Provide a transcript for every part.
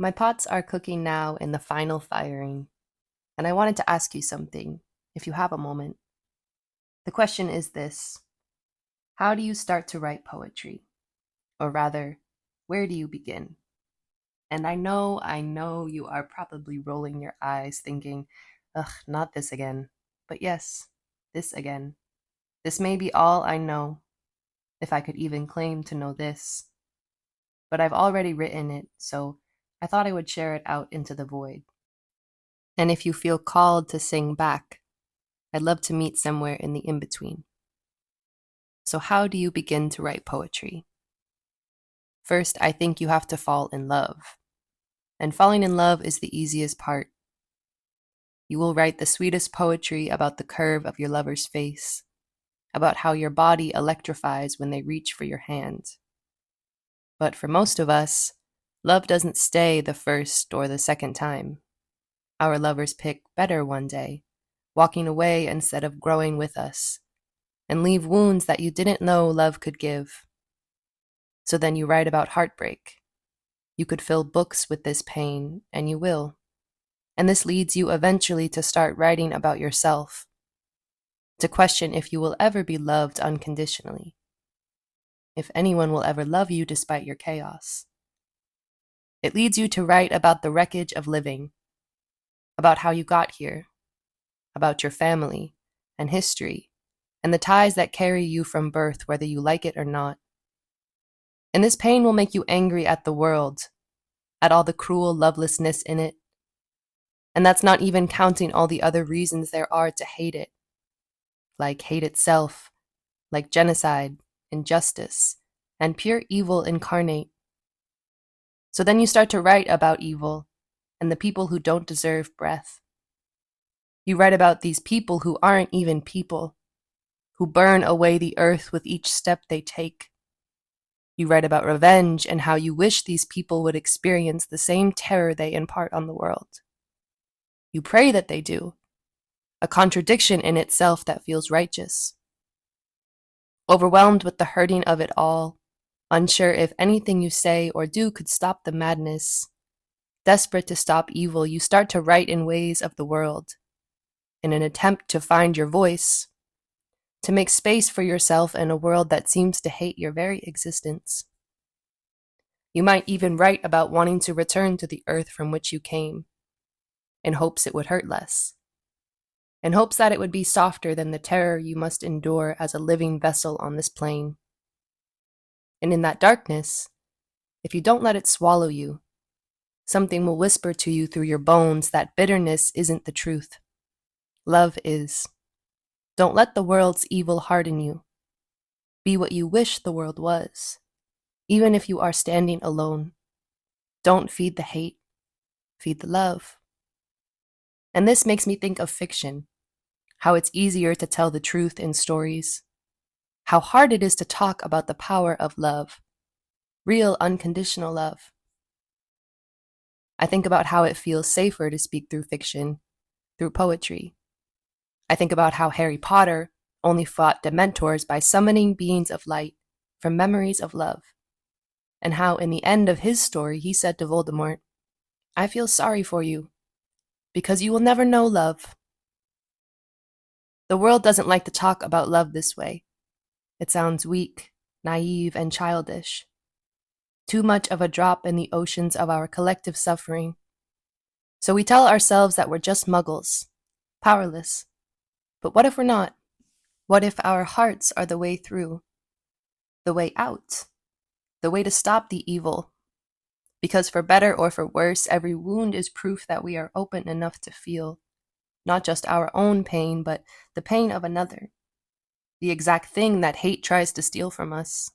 My pots are cooking now in the final firing, and I wanted to ask you something, if you have a moment. The question is this: how do you start to write poetry? Or rather, where do you begin? And I know you are probably rolling your eyes thinking, ugh, not this again. But yes, this again. This may be all I know, if I could even claim to know this. But I've already written it, so I thought I would share it out into the void. And if you feel called to sing back, I'd love to meet somewhere in the in between. So, how do you begin to write poetry? First, I think you have to fall in love. And falling in love is the easiest part. You will write the sweetest poetry about the curve of your lover's face, about how your body electrifies when they reach for your hand. But for most of us, love doesn't stay the first or the second time. Our lovers pick better one day, walking away instead of growing with us, and leave wounds that you didn't know love could give. So then you write about heartbreak. You could fill books with this pain, and you will. And this leads you eventually to start writing about yourself, to question if you will ever be loved unconditionally, if anyone will ever love you despite your chaos. It leads you to write about the wreckage of living, about how you got here, about your family and history, and the ties that carry you from birth, whether you like it or not. And this pain will make you angry at the world, at all the cruel lovelessness in it. And that's not even counting all the other reasons there are to hate it, like hate itself, like genocide, injustice, and pure evil incarnate. So then you start to write about evil and the people who don't deserve breath. You write about these people who aren't even people, who burn away the earth with each step they take. You write about revenge and how you wish these people would experience the same terror they impart on the world. You pray that they do, a contradiction in itself that feels righteous. Overwhelmed with the hurting of it all, unsure if anything you say or do could stop the madness, desperate to stop evil, you start to write in ways of the world, in an attempt to find your voice, to make space for yourself in a world that seems to hate your very existence. You might even write about wanting to return to the earth from which you came, in hopes it would hurt less, in hopes that it would be softer than the terror you must endure as a living vessel on this plane. And in that darkness, if you don't let it swallow you, something will whisper to you through your bones that bitterness isn't the truth. Love is. Don't let the world's evil harden you. Be what you wish the world was, even if you are standing alone. Don't feed the hate, feed the love. And this makes me think of fiction, how it's easier to tell the truth in stories, how hard it is to talk about the power of love, real unconditional love. I think about how it feels safer to speak through fiction, through poetry. I think about how Harry Potter only fought Dementors by summoning beings of light from memories of love, and how in the end of his story he said to Voldemort, "I feel sorry for you, because you will never know love." The world doesn't like to talk about love this way. It sounds weak, naive, and childish. Too much of a drop in the oceans of our collective suffering. So we tell ourselves that we're just muggles, powerless. But what if we're not? What if our hearts are the way through, the way out, the way to stop the evil? Because for better or for worse, every wound is proof that we are open enough to feel, not just our own pain, but the pain of another. The exact thing that hate tries to steal from us.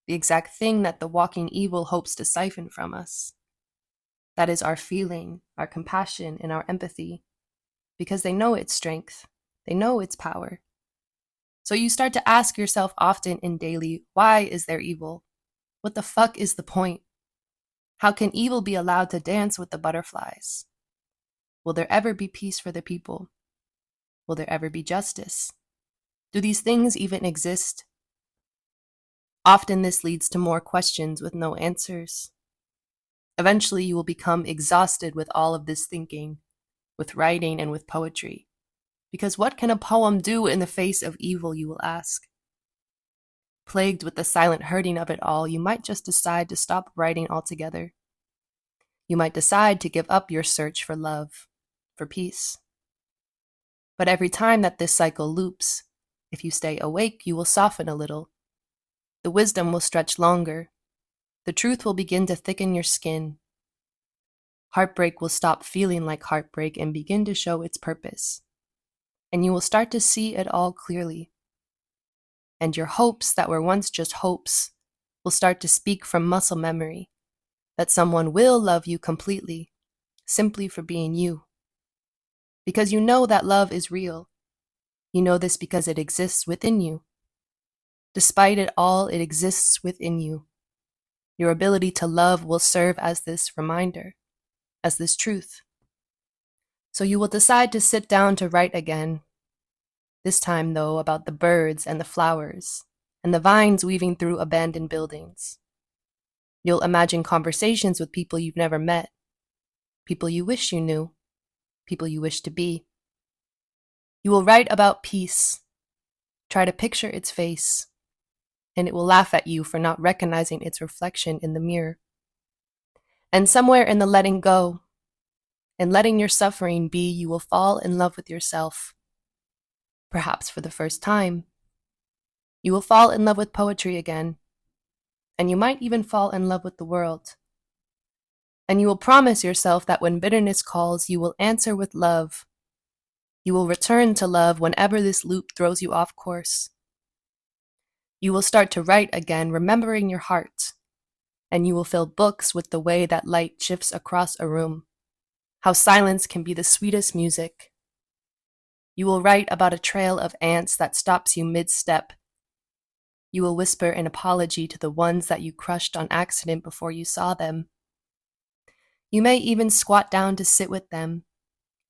The exact thing that the walking evil hopes to siphon from us. That is our feeling, our compassion, and our empathy. Because they know its strength. They know its power. So you start to ask yourself often in daily, why is there evil? What the fuck is the point? How can evil be allowed to dance with the butterflies? Will there ever be peace for the people? Will there ever be justice? Do these things even exist? Often this leads to more questions with no answers. Eventually, you will become exhausted with all of this thinking, with writing and with poetry. Because what can a poem do in the face of evil, you will ask? Plagued with the silent hurting of it all, you might just decide to stop writing altogether. You might decide to give up your search for love, for peace. But every time that this cycle loops, if you stay awake, you will soften a little. The wisdom will stretch longer. The truth will begin to thicken your skin. Heartbreak will stop feeling like heartbreak and begin to show its purpose. And you will start to see it all clearly. And your hopes that were once just hopes will start to speak from muscle memory, that someone will love you completely, simply for being you. Because you know that love is real. You know this because it exists within you. Despite it all, it exists within you. Your ability to love will serve as this reminder, as this truth. So you will decide to sit down to write again. This time, though, about the birds and the flowers, and the vines weaving through abandoned buildings. You'll imagine conversations with people you've never met, people you wish you knew, people you wish to be. You will write about peace, try to picture its face, and it will laugh at you for not recognizing its reflection in the mirror. And somewhere in the letting go, and letting your suffering be, you will fall in love with yourself. Perhaps for the first time. You will fall in love with poetry again, and you might even fall in love with the world. And you will promise yourself that when bitterness calls, you will answer with love. You will return to love whenever this loop throws you off course. You will start to write again, remembering your heart, and you will fill books with the way that light shifts across a room, how silence can be the sweetest music. You will write about a trail of ants that stops you mid-step. You will whisper an apology to the ones that you crushed on accident before you saw them. You may even squat down to sit with them,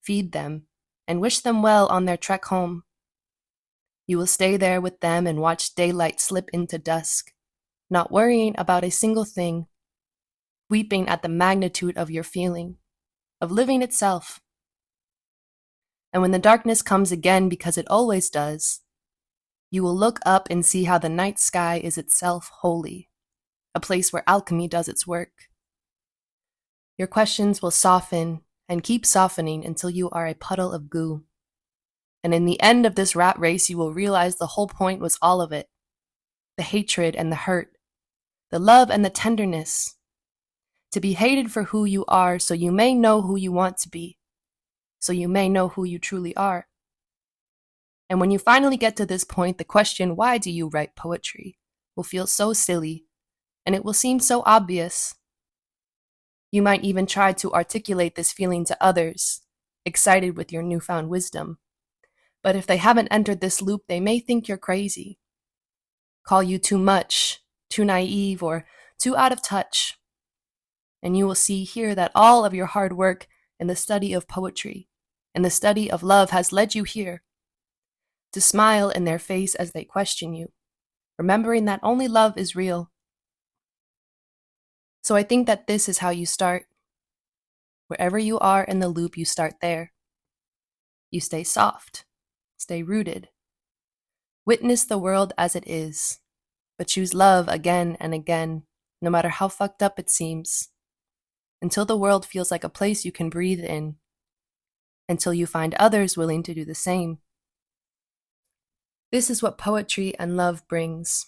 feed them, and wish them well on their trek home. You will stay there with them and watch daylight slip into dusk, not worrying about a single thing, weeping at the magnitude of your feeling, of living itself. And when the darkness comes again, because it always does, you will look up and see how the night sky is itself holy, a place where alchemy does its work. Your questions will soften and keep softening until you are a puddle of goo. And in the end of this rat race, you will realize the whole point was all of it. The hatred and the hurt, the love and the tenderness. To be hated for who you are so you may know who you want to be, so you may know who you truly are. And when you finally get to this point, the question, why do you write poetry, will feel so silly, and it will seem so obvious. You might even try to articulate this feeling to others, excited with your newfound wisdom. But if they haven't entered this loop, they may think you're crazy, call you too much, too naive, or too out of touch. And you will see here that all of your hard work in the study of poetry and the study of love has led you here, to smile in their face as they question you, remembering that only love is real. So I think that this is how you start. Wherever you are in the loop, you start there. You stay soft, stay rooted. Witness the world as it is, but choose love again and again, no matter how fucked up it seems, until the world feels like a place you can breathe in, until you find others willing to do the same. This is what poetry and love brings: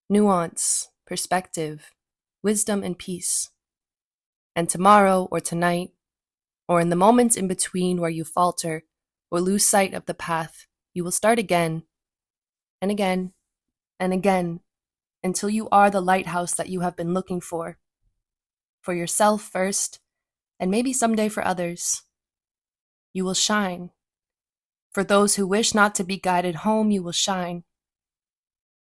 nuance, perspective, wisdom, and peace. And tomorrow or tonight, or in the moments in between where you falter or lose sight of the path, you will start again and again and again until you are the lighthouse that you have been looking for yourself first, and maybe someday for others. You will shine. For those who wish not to be guided home, you will shine.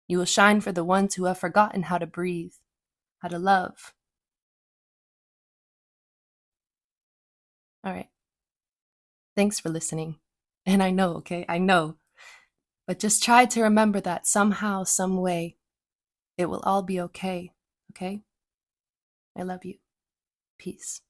You will shine for the ones who have forgotten how to breathe, how to love. All right. Thanks for listening. And I know, okay? I know. But just try to remember that somehow, some way, it will all be okay, okay? I love you. Peace.